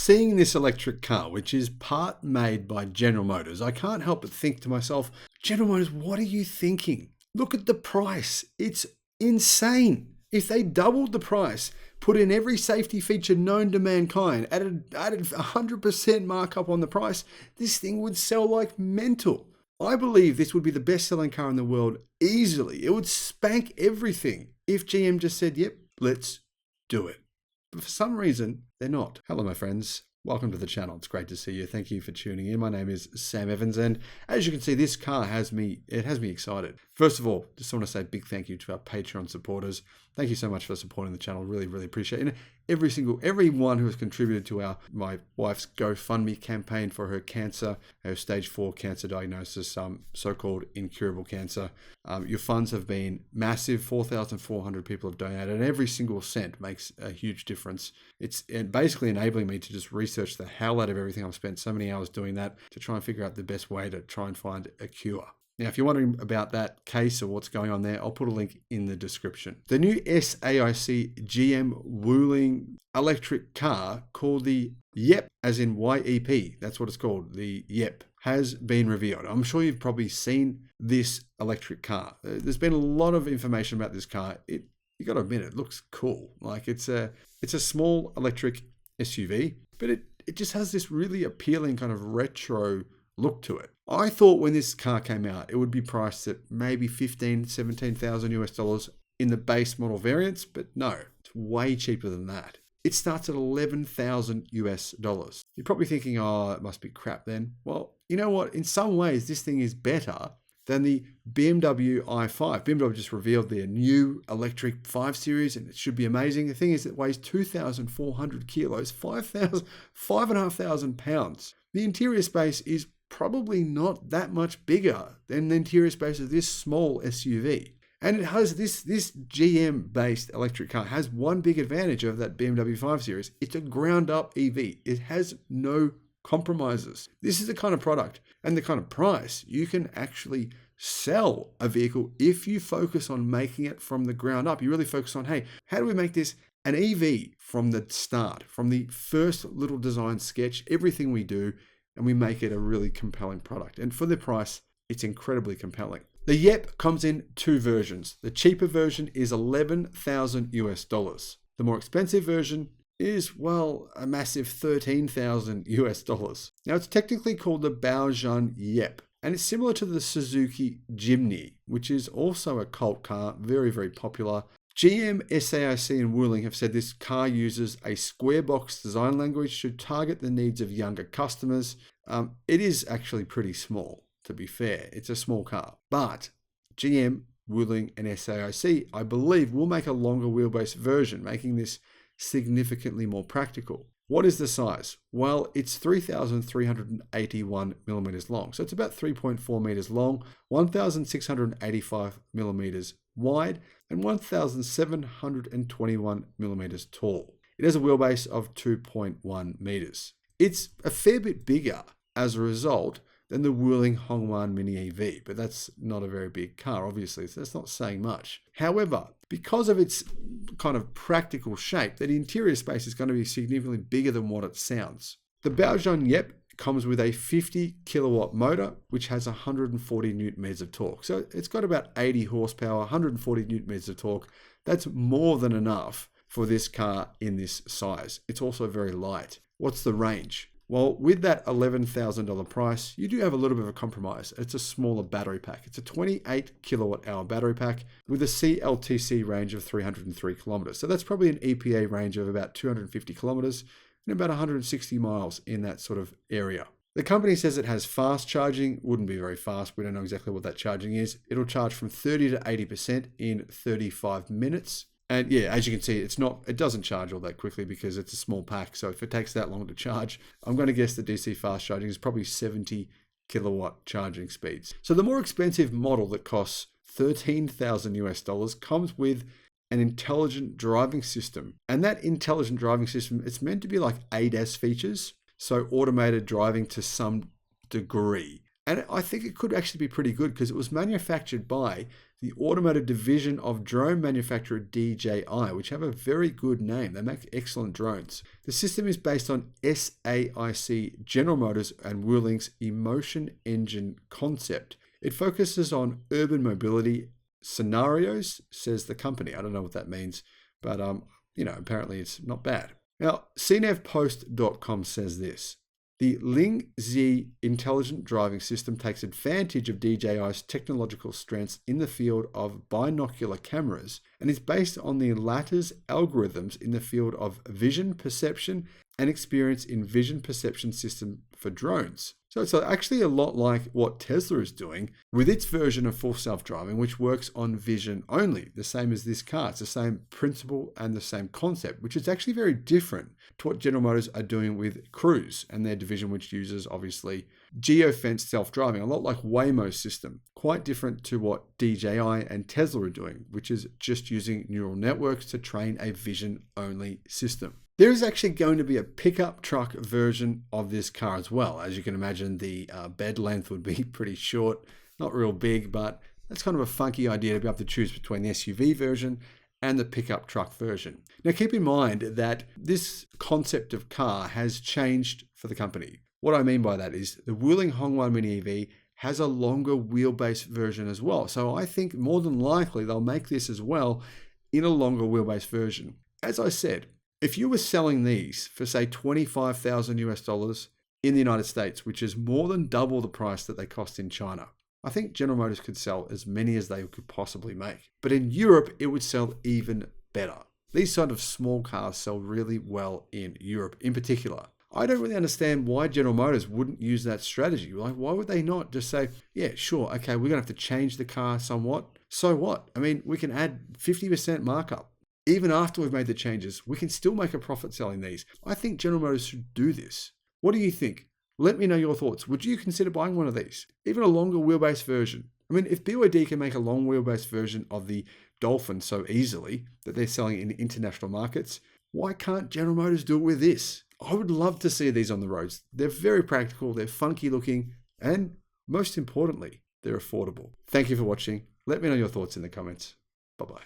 seeing this electric car, which is part made by General Motors, I can't help but think to myself, General Motors, what are you thinking? Look at the price. It's insane. If they doubled the price, put in every safety feature known to mankind, added 100% markup on the price, this thing would sell like mental. I believe this would be the best-selling car in the world easily. It would spank everything if GM just said, yep, let's do it. But for some reason, they're not. Hello, my friends. Welcome to the channel. It's great to see you. Thank you for tuning in. My name is Sam Evans, and as you can see, this car has me excited. First of all, just want to say a big thank you to our Patreon supporters. Thank you so much for supporting the channel. Really, really appreciate it. And everyone who has contributed to my wife's GoFundMe campaign for her cancer, her stage 4 cancer diagnosis, so-called incurable cancer. Your funds have been massive. 4,400 people have donated, and every single cent makes a huge difference. It's basically enabling me to just research the hell out of everything. I've spent so many hours doing that to try and figure out the best way to try and find a cure. Now, if you're wondering about that case or what's going on there, I'll put a link in the description. The new SAIC-GM-Wuling electric car called the YEP, as in YEP, that's what it's called, the YEP, has been revealed. I'm sure you've probably seen this electric car. There's been a lot of information about this car. You got to admit, it looks cool. Like it's a small electric SUV, but it just has this really appealing kind of retro look to it. I thought when this car came out, it would be priced at maybe $17,000 US in the base model variants, but no, it's way cheaper than that. It starts at $11,000 US. You're probably thinking, oh, it must be crap then. Well, you know what? In some ways, this thing is better than the BMW i5. BMW just revealed their new electric 5 Series, and it should be amazing. The thing is, it weighs 2,400 kilos, 5,500 pounds. The interior space is probably not that much bigger than the interior space of this small SUV. And it has this GM-based electric car has one big advantage of that BMW 5 Series. It's a ground-up EV. It has no compromises. This is the kind of product and the kind of price you can actually sell a vehicle if you focus on making it from the ground up. You really focus on, hey, how do we make this an EV from the start, from the first little design sketch, everything we do, and we make it a really compelling product. And for the price, it's incredibly compelling. The YEP comes in 2 versions. The cheaper version is $11,000 US. The more expensive version is, well, a massive $13,000 US. Now, it's technically called the Baojun YEP, and it's similar to the Suzuki Jimny, which is also a cult car, very, very popular. GM, SAIC, and Wuling have said this car uses a square box design language to target the needs of younger customers. It is actually pretty small, to be fair. It's a small car. But GM, Wuling, and SAIC, I believe, will make a longer wheelbase version, making this significantly more practical. What is the size? Well, it's 3,381 millimeters long. So it's about 3.4 meters long, 1,685 millimeters wide, and 1,721 millimeters tall. It has a wheelbase of 2.1 meters. It's a fair bit bigger as a result than the Wuling Hongwan Mini EV, but that's not a very big car, obviously, so that's not saying much. However, because of its kind of practical shape, that interior space is going to be significantly bigger than what it sounds. The Baojun YEP comes with a 50 kilowatt motor, which has 140 newton meters of torque. So it's got about 80 horsepower, 140 newton meters of torque. That's more than enough for this car in this size. It's also very light. What's the range? Well, with that $11,000 price, you do have a little bit of a compromise. It's a smaller battery pack. It's a 28 kilowatt hour battery pack with a CLTC range of 303 kilometers. So that's probably an EPA range of about 250 kilometers and about 160 miles in that sort of area. The company says it has fast charging. Wouldn't be very fast. We don't know exactly what that charging is. It'll charge from 30 to 80% in 35 minutes. And yeah, as you can see, it doesn't charge all that quickly because it's a small pack. So if it takes that long to charge, I'm going to guess the DC fast charging is probably 70 kilowatt charging speeds. So the more expensive model that costs $13,000 US comes with an intelligent driving system. And that intelligent driving system, it's meant to be like ADAS features. So automated driving to some degree. And I think it could actually be pretty good because it was manufactured by the automotive division of drone manufacturer DJI, which have a very good name. They make excellent drones. The system is based on SAIC General Motors and Wuling's Emotion Engine concept. It focuses on urban mobility scenarios, says the company. I don't know what that means, but apparently it's not bad. Now, cnevpost.com says this. The Ling Z intelligent driving system takes advantage of DJI's technological strengths in the field of binocular cameras and is based on the latter's algorithms in the field of vision perception and experience in vision perception system for drones. So it's actually a lot like what Tesla is doing with its version of full self-driving, which works on vision only, the same as this car. It's the same principle and the same concept, which is actually very different to what General Motors are doing with Cruise and their division, which uses obviously geofenced self-driving, a lot like Waymo's system, quite different to what DJI and Tesla are doing, which is just using neural networks to train a vision-only system. There is actually going to be a pickup truck version of this car as well. As you can imagine, the bed length would be pretty short, not real big, but that's kind of a funky idea to be able to choose between the SUV version and the pickup truck version. Now, keep in mind that this concept of car has changed for the company. What I mean by that is the Wuling Hongwan Mini EV has a longer wheelbase version as well. So I think more than likely they'll make this as well in a longer wheelbase version. As I said, if you were selling these for say $25,000 in the United States, which is more than double the price that they cost in China, I think General Motors could sell as many as they could possibly make. But in Europe, it would sell even better. These sort of small cars sell really well in Europe in particular. I don't really understand why General Motors wouldn't use that strategy. Like, why would they not just say, yeah, sure, okay, we're going to have to change the car somewhat. So what? I mean, we can add 50% markup. Even after we've made the changes, we can still make a profit selling these. I think General Motors should do this. What do you think? Let me know your thoughts. Would you consider buying one of these? Even a longer wheelbase version. I mean, if BYD can make a long wheelbase version of the Dolphin so easily that they're selling in international markets, why can't General Motors do it with this? I would love to see these on the roads. They're very practical, they're funky looking, and most importantly, they're affordable. Thank you for watching. Let me know your thoughts in the comments. Bye-bye.